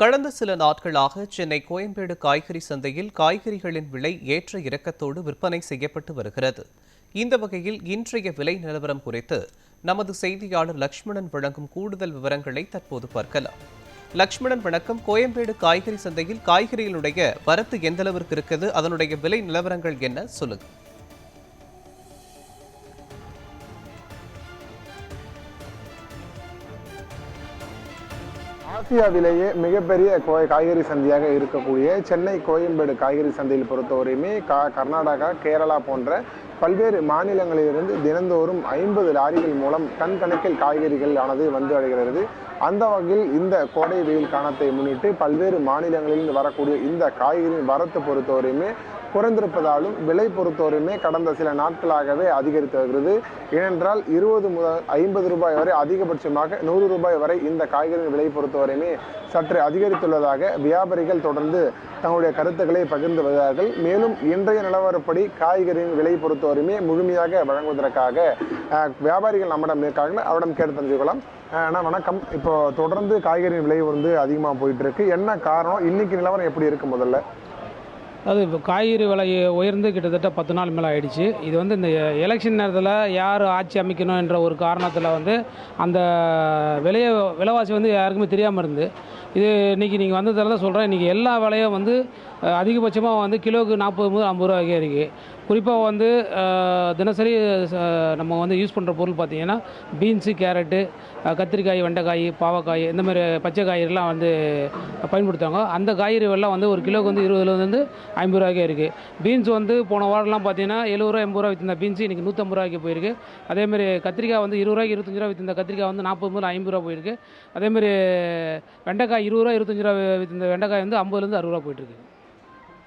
கடந்த சில நாட்களாக சென்னை கோயம்பேடு காய்கறி சந்தையில் காய்கறிகளின் விலை ஏற்ற இறக்கத்தோடு விற்பனை செய்யப்பட்டு வருகிறது. இந்த வகையில் இன்றைய விலை நிலவரம் குறித்து நமது செய்தியாளர் லக்ஷ்மணன் வழங்கும் கூடுதல் விவரங்களை தற்போது பார்க்கலாம். லக்ஷ்மணன் வணக்கம். கோயம்பேடு காய்கறி சந்தையில் காய்கறிகளுடைய வரத்து எந்த அளவிற்கு இருக்குது, அதனுடைய விலை நிலவரங்கள் என்ன, சொல்லுங்க. ஆசியாவிலேயே மிகப்பெரிய காய்கறி சந்தையாக இருக்கக்கூடிய சென்னை கோயம்பேடு காய்கறி சந்தையில் பொறுத்தவரையுமே கர்நாடகா, கேரளா போன்ற பல்வேறு மாநிலங்களிலிருந்து தினந்தோறும் 50 லாரிகள் மூலம் டன் கணக்கில் காய்கறிகள் ஆனது வந்து அடைகிறது. அந்த வகையில் இந்த கோடை வெயில் காலத்தை முன்னிட்டு பல்வேறு மாநிலங்களிலிருந்து வரக்கூடிய இந்த காய்கறி வரத்து பொறுத்தவரையுமே குறைந்திருப்பதாலும் விலை பொறுத்தவரையுமே கடந்த சில நாட்களாகவே அதிகரித்து வருகிறது. ஏனென்றால் 20 முதல் 50 ரூபாய் வரை, அதிகபட்சமாக 100 ரூபாய் வரை இந்த காய்கறி விலை பொறுத்தவரையுமே சற்று அதிகரித்துள்ளதாக வியாபாரிகள் தொடர்ந்து தங்களுடைய கருத்துக்களை பகிர்ந்து வருகிறார்கள். மேலும் இன்றைய நிலவரப்படி காய்கறியின் விலை பொறுத்தவரையுமே முழுமையாக வழங்குவதற்காக வியாபாரிகள் நம்மிடம் இருக்காங்க. அவரிடம் கேட்டு தெரிஞ்சுக்கலாம். அண்ணா வணக்கம். இப்போ தொடர்ந்து காய்கறியின் விலை வந்து அதிகமாக போயிட்டு இருக்கு, என்ன காரணம்? இன்னைக்கு நிலவரம் எப்படி இருக்கு? முதல்ல அது இப்போ காய்கறி விலை உயர்ந்து கிட்டத்தட்ட 10 நாள் மேலே ஆயிடுச்சு. இது வந்து இந்த எலெக்ஷன் நேரத்தில் யார் ஆட்சி அமைக்கணும் என்ற ஒரு காரணத்தில் வந்து அந்த விலைவாசி வந்து யாருக்குமே தெரியாமல் இருந்து, இது இன்றைக்கி நீங்கள் வந்ததில் தான் சொல்கிறேன். இன்றைக்கி எல்லா விலையும் வந்து அதிகபட்சமாக வந்து கிலோவுக்கு 40-50 ரூபாய்க்கு இருக்குது. குறிப்பாக வந்து தினசரி நம்ம வந்து யூஸ் பண்ணுற பொருள் பார்த்திங்கன்னா பீன்ஸு, கேரட்டு, கத்திரிக்காய், வெண்டைக்காய், பாவக்காய், இந்த மாதிரி பச்சை காய்கறிலாம் வந்து பயன்படுத்துவாங்க. அந்த காய்கறிகள்லாம் வந்து ஒரு கிலோவுக்கு வந்து 20 50 ரூபாய்க்கே இருக்குது. பீன்ஸ் வந்து போன வாரம்லாம் பார்த்தீங்கன்னா 70 ரூபா 80 ரூபா விற்றுந்த பீன்ஸு இன்றைக்கி 150 ரூபாய்க்கு போயிருக்கு. அதேமாதிரி கத்திரிக்காய் வந்து 20 ரூபாய்க்கு 25 ரூபா விற்றுந்த கத்திரிக்காய் வந்து 40 50 ரூபா போயிருக்கு. அதேமாதிரி வெண்டைக்காய் 20 ரூபா 25 ரூபா விற்றுந்த வெண்டைக்காய் வந்து 50 60 ரூபா போயிட்டுருக்கு.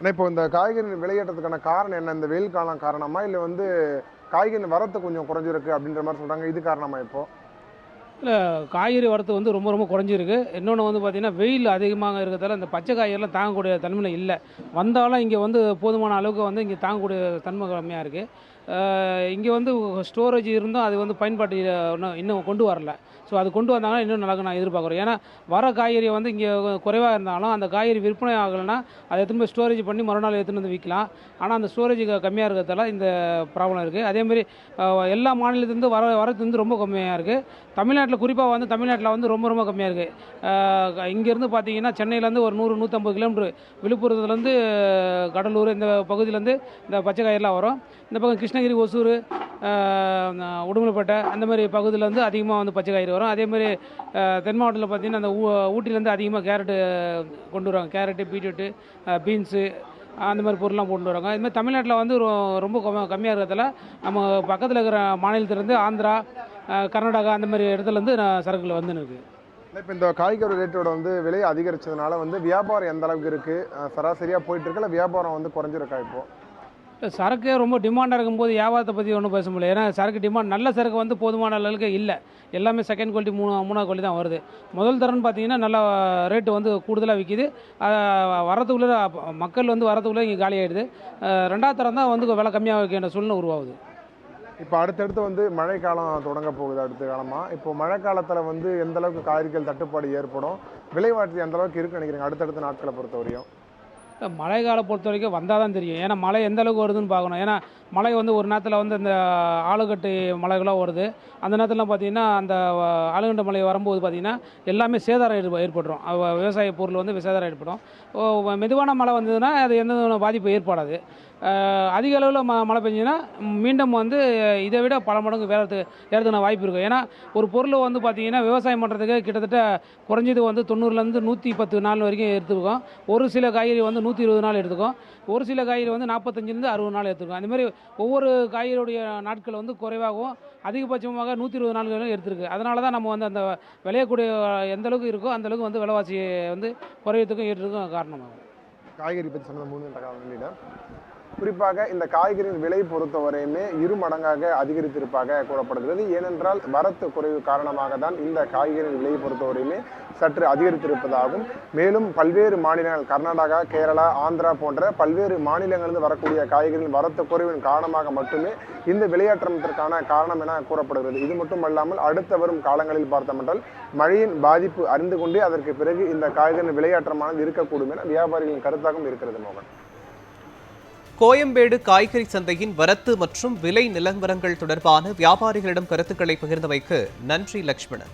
ஆனால் இப்போ இந்த காய்கறி விலையேற்றத்துக்கான காரணம் என்ன? இந்த வெயில் காலம் காரணமா, இல்லை வந்து காய்கறி வரத்து கொஞ்சம் குறைஞ்சிருக்கு அப்படின்ற மாதிரி சொல்கிறாங்க, இது காரணமா? இப்போ இல்லை, காய்கறி வரத்து வந்து ரொம்ப ரொம்ப குறைஞ்சிருக்கு. இன்னொன்று வந்து பார்த்திங்கன்னா வெயில் அதிகமாக இருக்கிறதால இந்த பச்சை காய்கறிலாம் தாங்கக்கூடிய தன்மையில் இல்லை. வந்தாலும் இங்கே வந்து போதுமான அளவுக்கு வந்து இங்கே தாங்கக்கூடிய தன்மை கம்மியாக இருக்குது. இங்கே வந்து ஸ்டோரேஜ் இருந்தும் அது வந்து பயன்பாட்டு இன்னும் கொண்டு வரல. ஸோ அது கொண்டு வந்தாங்கன்னா இன்னும் நல்லா நான் எதிர்பார்க்குறேன். ஏன்னா வர காய்கறி வந்து இங்கே குறைவாக இருந்தாலும் அந்த காய்கறி விற்பனை ஆகலைன்னா அதை எடுத்துன்னு போய் ஸ்டோரேஜ் பண்ணி மறுநாள் எடுத்துன்னு வந்து விற்கலாம். ஆனால் அந்த ஸ்டோரேஜ் கம்மியாக இருக்கிறதால இந்த ப்ராப்ளம் இருக்குது. அதேமாதிரி எல்லா மாநிலத்திலேருந்து வரது வந்து ரொம்ப கம்மியாக இருக்குது. தமிழ்நாட்டில் குறிப்பாக வந்து தமிழ்நாட்டில் வந்து ரொம்ப ரொம்ப கம்மியாக இருக்குது. இங்கேருந்து பார்த்தீங்கன்னா சென்னையிலேருந்து ஒரு 100-150 கிலோமீட்டர், விழுப்புரத்துலேருந்து கடலூர் இந்த பகுதியிலேருந்து இந்த பச்சை காய்கறிலாம் வரும். இந்த பக்கம் கிருஷ்ணகிரி, ஒசூர், உடுமலைப்பேட்டை அந்த மாதிரி பகுதியில் வந்து அதிகமாக வந்து பச்சை காய்கறி வரும். அதேமாதிரி தென் மாவட்டத்தில் பார்த்திங்கன்னா அந்த ஊட்டிலேருந்து அதிகமாக கேரட்டு கொண்டு வருவாங்க. கேரட்டு, பீட்ரூட்டு, பீன்ஸு அந்த மாதிரி பொருள்லாம் கொண்டு வராங்க. இதுமாதிரி தமிழ்நாட்டில் வந்து ரொம்ப கம்மியாக இருக்கிறதால நம்ம பக்கத்தில் இருக்கிற மாநிலத்திலேருந்து ஆந்திரா, கர்நாடகா அந்த மாதிரி இடத்துலேருந்து சரக்குகள் வந்துன்னு இருக்குது. இப்போ இந்த காய்கறி ரேட்டோட வந்து விலை அதிகரித்ததுனால வந்து வியாபாரம் எந்த அளவுக்கு இருக்குது? சராசரியாக போயிட்டு இருக்கு, இல்லை வியாபாரம் வந்து குறைஞ்சிருக்கா? இப்போ சரக்கு ரொம்ப டிமாண்டாக இருக்கும்போது வியாபாரத்தை பற்றி ஒன்றும் பேச முடியல. ஏன்னா சரக்கு டிமாண்ட், நல்ல சரக்கு வந்து போதுமான அளவுக்கு இல்லை. எல்லாமே செகண்ட் குவாலிட்டி, மூணாவது குவாலிட்டி தான் வருது. முதல் தரம்னு பார்த்தீங்கன்னா நல்லா ரேட்டு வந்து கூடுதலாக விற்கிது. வரத்துக்குள்ளே மக்கள் வந்து வரத்துக்குள்ளே இங்கே காலி ஆகிடுது. ரெண்டாவது தரம் தான் வந்து விலை கம்மியாக வைக்கின்ற சூழ்நிலை உருவாகுது. இப்போ அடுத்தடுத்து வந்து மழைக்காலம் தொடங்க போகுது. அடுத்த காலமாக இப்போ மழை காலத்தில் வந்து எந்த அளவுக்கு காய்கறிகள் தட்டுப்பாடு ஏற்படும், விலைவாசி எந்த அளவுக்கு இருக்குன்னு நினைக்கிறீங்க அடுத்தடுத்த நாட்களை பொறுத்தவரையும்? மழை காலம் பொறுத்த வரைக்கும் வந்தால் தான் தெரியும். ஏன்னா மழை எந்த அளவுக்கு வருதுன்னு பார்க்கணும். ஏன்னா மழை வந்து ஒரு நேரத்தில் வந்து இந்த ஆளுக்கட்டு மழைகளாக வருது. அந்த நேரத்தில் பார்த்திங்கன்னா அந்த ஆளுகட்டு மழை வரும்போது பார்த்திங்கன்னா எல்லாமே சேதாரம் ஏற்பட்டுரும். விவசாய பொருள் வந்து சேதாரம் ஏற்படும். மெதுவான மழை வந்ததுன்னா அது எந்த பாதிப்பு ஏற்படாது. அதிக அளவில் மழை பெஞ்சுன்னா மீண்டும் வந்து இதை விட பல மடங்கு ஏறதுக்கான வாய்ப்பு இருக்கும். ஏன்னா ஒரு பொருள் வந்து பார்த்திங்கன்னா விவசாயம் பண்ணுறதுக்கு கிட்டத்தட்ட குறைஞ்சது வந்து 90லேருந்து 110 நாள் வரைக்கும் எடுத்துருக்கோம். ஒரு சில காய்கறி வந்து 120 நாள் எடுத்துக்கும். ஒரு சில காய்கறி வந்து 45லேருந்து 60 நாள் எடுத்துக்கும். அந்தமாதிரி ஒவ்வொரு காய்கறியுடைய நாட்கள் வந்து குறைவாகவும் அதிகபட்சமாக 120 நாள்களும் எடுத்துருக்கு. அதனால தான் நம்ம வந்து அந்த விளையக்கூடிய எந்த அளவுக்கு இருக்கோ அந்தளவுக்கு வந்து விலைவாசி வந்து குறையத்துக்கும் ஏற்றதுக்கும் காரணமாகும். காய்கறி பற்றி சொன்னது 3 கட்ட காலம். குறிப்பாக இந்த காய்கறியின் விலை பொறுத்தவரையுமே 2 மடங்காக அதிகரித்திருப்பதாக கூறப்படுகிறது. ஏனென்றால் வரத்து குறைவு காரணமாக தான் இந்த காய்கறியின் விலையை பொறுத்தவரையுமே சற்று அதிகரித்திருப்பதாகும். மேலும் பல்வேறு மாநிலங்கள் கர்நாடகா, கேரளா, ஆந்திரா போன்ற பல்வேறு மாநிலங்களிலிருந்து வரக்கூடிய காய்கறிகளின் வரத்து குறைவின் காரணமாக மட்டுமே இந்த விலையேற்றத்திற்கான காரணம் என கூறப்படுகிறது. இது மட்டுமல்லாமல் அடுத்த வரும் காலங்களில் பார்த்தோமென்றால் மழையின் பாதிப்பு அறிந்து கொண்டே அதற்கு பிறகு இந்த காய்கறியின் விலையேற்றமானது இருக்கக்கூடும் என வியாபாரிகளின் கருத்தாகவும் இருக்கிறது. மோகன், கோயம்பேடு காய்கறி சந்தையின் வரத்து மற்றும் விலை நிலவரங்கள் தொடர்பான வியாபாரிகளிடம் கருத்துக்களை பகிர்ந்தமைக்கு நன்றி லக்ஷ்மணன்.